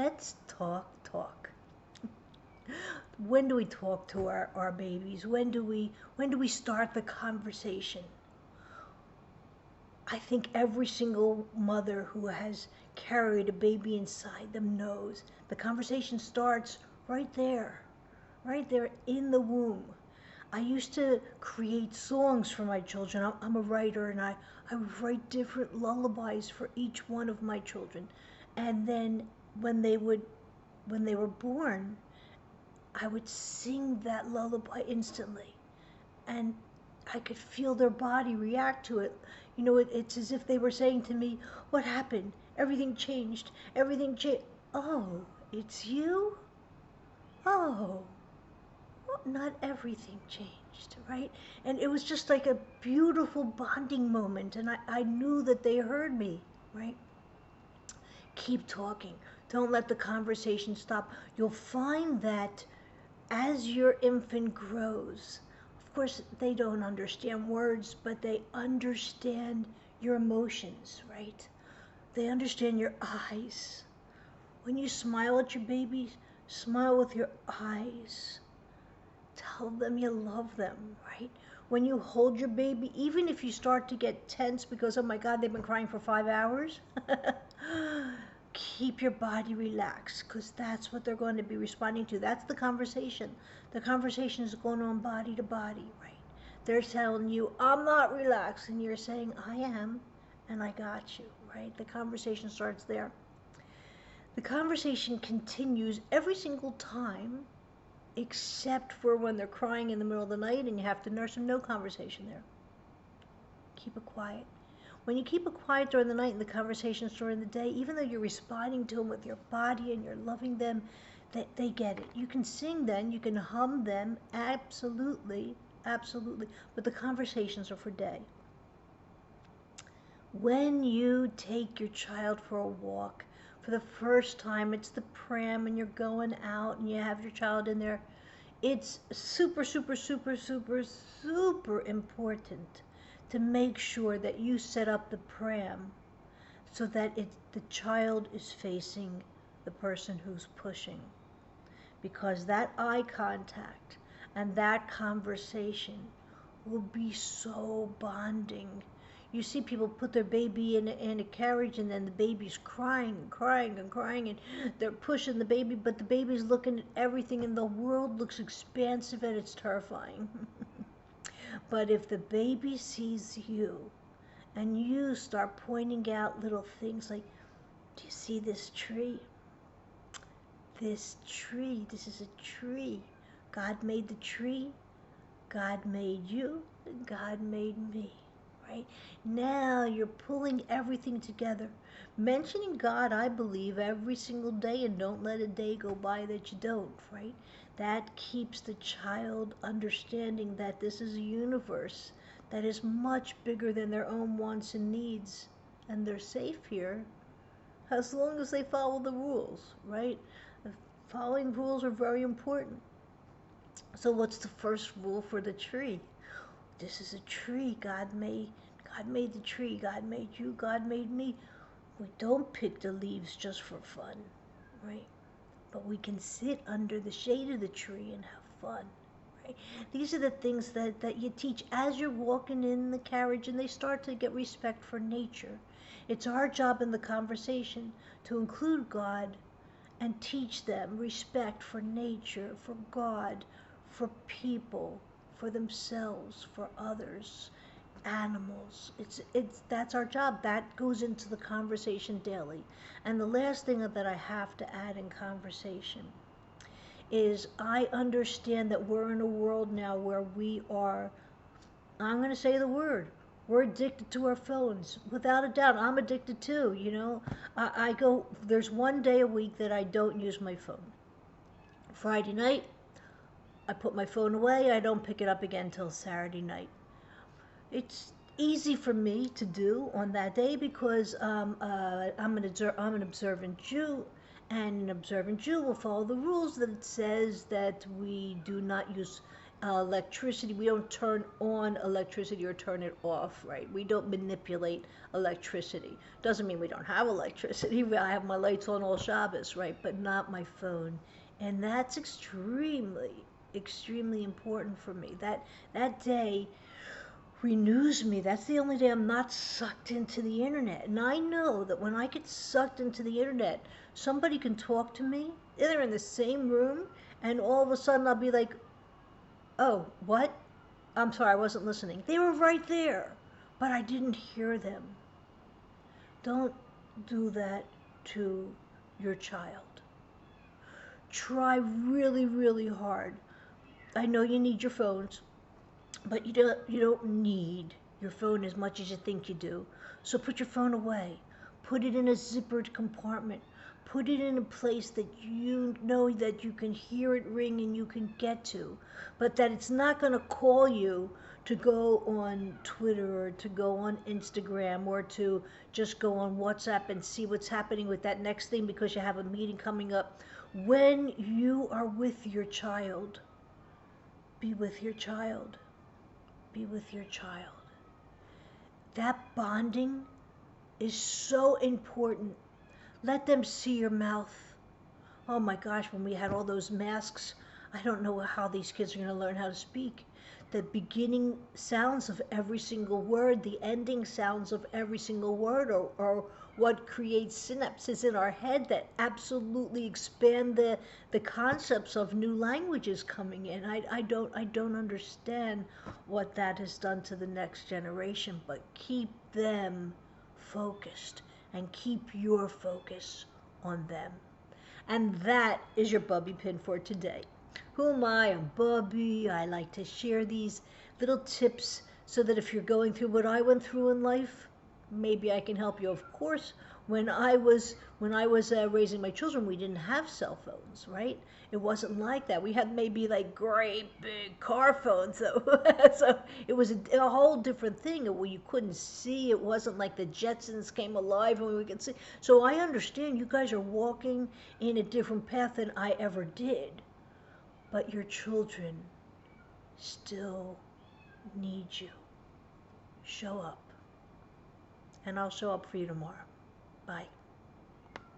Let's talk. When do we talk to our babies? When do we start the conversation? I think every single mother who has carried a baby inside them knows the conversation starts right there in the womb. I used to create songs for my children. I'm a writer, and I would write different lullabies for each one of my children. And then when they would when they were born, I would sing that lullaby instantly. And I could feel their body react to it. It's as if they were saying to me, "What happened? Everything changed. Everything changed." Oh, it's you? Oh, well, not everything changed, right? And it was just like a beautiful bonding moment. And I knew that they heard me, right? Keep talking. Don't let the conversation stop. You'll find that as your infant grows, of course, they don't understand words, but they understand your emotions, right? They understand your eyes. When you smile at your baby, smile with your eyes. Tell them you love them, right? When you hold your baby, even if you start to get tense because, oh my God, they've been crying for 5 hours, keep your body relaxed because that's what they're going to be responding to. That's the conversation. The conversation is going on body to body, right? They're telling you, I'm not relaxed, and you're saying, I am, and I got you, right? The conversation starts there. The conversation continues every single time, except for when they're crying in the middle of the night and you have to nurse them. No conversation there. Keep it quiet. When you keep it quiet during the night and the conversations during the day, even though you're responding to them with your body and you're loving them, they get it. You can sing then, you can hum them, absolutely, absolutely. But the conversations are for day. When you take your child for a walk, for the first time, it's the pram and you're going out and you have your child in there. It's super, super, super, super, super important to make sure that you set up the pram so that the child is facing the person who's pushing. Because that eye contact and that conversation will be so bonding. You see people put their baby in a carriage and then the baby's crying and crying and crying and they're pushing the baby, but the baby's looking at everything and the world looks expansive and it's terrifying. But if the baby sees you and you start pointing out little things like, do you see this tree? This tree, this is a tree. God made the tree, God made you, and God made me. Right? Now you're pulling everything together. Mentioning God, I believe, every single day, and don't let a day go by that you don't, right? That keeps the child understanding that this is a universe that is much bigger than their own wants and needs, and they're safe here as long as they follow the rules, right? Following rules are very important. So what's the first rule for the tree? This is a tree. God made the tree. God made you. God made me. We don't pick the leaves just for fun, right? But we can sit under the shade of the tree and have fun, right? These are the things that you teach as you're walking in the carriage and they start to get respect for nature. It's our job in the conversation to include God and teach them respect for nature, for God, for people, for themselves, for others, animals. That's our job. That goes into the conversation daily. And the last thing that I have to add in conversation is I understand that we're in a world now where we are, I'm going to say the word, we're addicted to our phones. Without a doubt, I'm addicted too, I go, there's one day a week that I don't use my phone. Friday night, I put my phone away. I don't pick it up again until Saturday night. It's easy for me to do on that day because I'm an observant Jew, and an observant Jew will follow the rules that it says that we do not use electricity, we don't turn on electricity or turn it off, right? We don't manipulate electricity. Doesn't mean we don't have electricity. I have my lights on all Shabbos, right? But not my phone. And that's extremely, extremely important for me. That day renews me. That's the only day I'm not sucked into the internet. And I know that when I get sucked into the internet, somebody can talk to me. They're in the same room, and all of a sudden I'll be like, oh, what? I'm sorry, I wasn't listening. They were right there, but I didn't hear them. Don't do that to your child. Try really, really hard. I know you need your phones, but you don't need your phone as much as you think you do. So put your phone away. Put it in a zippered compartment. Put it in a place that you know that you can hear it ring and you can get to, but that it's not going to call you to go on Twitter or to go on Instagram or to just go on WhatsApp and see what's happening with that next thing because you have a meeting coming up. When you are with your child, be with your child. Be with your child. That bonding is so important. Let them see your mouth. Oh my gosh, when we had all those masks, I don't know how these kids are going to learn how to speak. The beginning sounds of every single word, the ending sounds of every single word are what creates synapses in our head that absolutely expand the concepts of new languages coming in. I don't understand what that has done to the next generation, but keep them focused and keep your focus on them. And that is your Bubbie pin for today. Who am I? I'm Bubbie. I like to share these little tips so that if you're going through what I went through in life, maybe I can help you. Of course, when I was raising my children, we didn't have cell phones, right? It wasn't like that. We had maybe like great big car phones, so so it was a whole different thing. Where you couldn't see. It wasn't like the Jetsons came alive and we could see. So I understand you guys are walking in a different path than I ever did, but your children still need you. Show up, and I'll show up for you tomorrow. Bye.